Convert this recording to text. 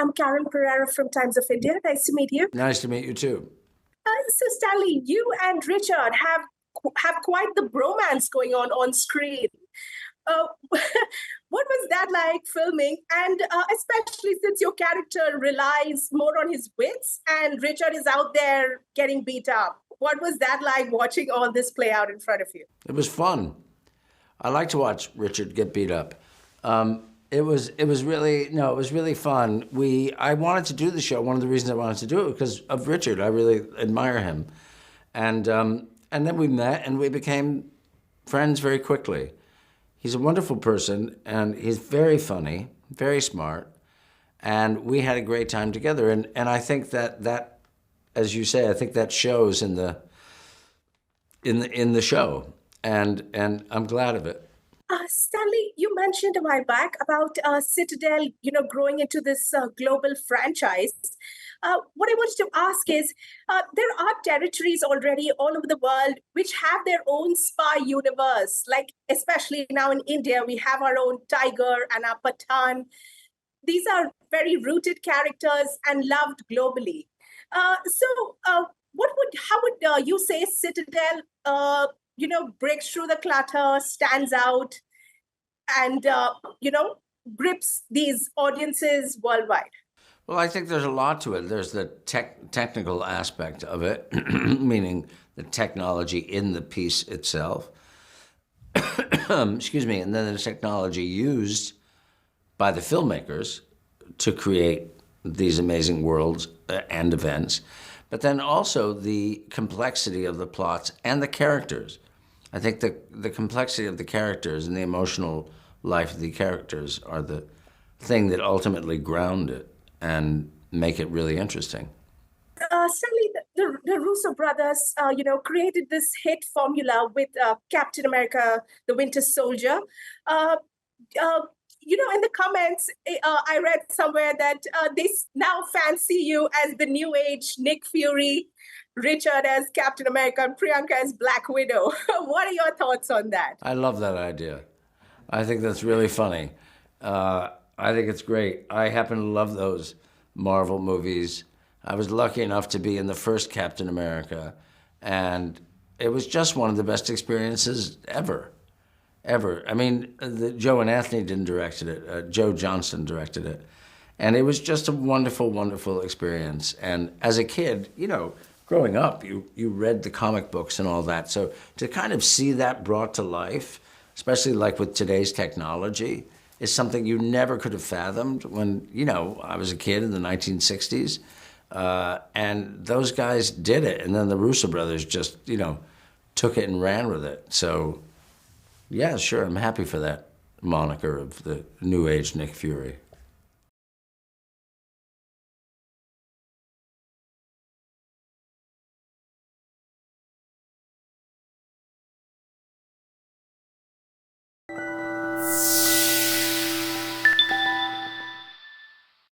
I'm Karen Pereira from Times of India. Nice to meet you. Nice to meet you too. So, Stanley, you and Richard have quite the bromance going on screen. Uh, what was that like filming? And especially since your character relies more on his wits and Richard is out there getting beat up. What was that like watching all this play out in front of you? It was fun. I like to watch Richard get beat up. It was really fun. I wanted to do the show. One of the reasons I wanted to do it was because of Richard. I really admire him, and then we met and we became friends very quickly. He's a wonderful person and he's very funny, very smart, and we had a great time together. And I think that, as you say, I think that shows in the show, and I'm glad of it. Stanley, you mentioned a while back about Citadel, growing into this global franchise. What I wanted to ask is, there are territories already all over the world which have their own spy universe. Like, especially now in India, we have our own Tiger and our Pathaan. These are very rooted characters and loved globally. How would you say Citadel breaks through the clutter, stands out, and, grips these audiences worldwide? Well, I think there's a lot to it. There's the technical aspect of it, meaning the technology in the piece itself. Excuse me, and then the technology used by the filmmakers to create these amazing worlds and events, but then also the complexity of the plots and the characters. I think the complexity of the characters and the emotional life of the characters are the thing that ultimately ground it and make it really interesting. Stanley, the Russo Brothers, created this hit formula with Captain America, the Winter Soldier. In the comments, I read somewhere that they now fancy you as the new age Nick Fury, Richard as Captain America, and Priyanka as Black Widow. What are your thoughts on that? I love that idea. I think that's really funny. I think it's great. I happen to love those Marvel movies. I was lucky enough to be in the first Captain America, and it was just one of the best experiences ever. I mean, Joe and Anthony didn't direct it. Joe Johnston directed it. And it was just a wonderful, wonderful experience. And as a kid, growing up, you read the comic books and all that. So to kind of see that brought to life, especially like with today's technology, is something you never could have fathomed when, I was a kid in the 1960s. And those guys did it. And then the Russo Brothers just, took it and ran with it. So, yeah, sure, I'm happy for that moniker of the new age Nick Fury.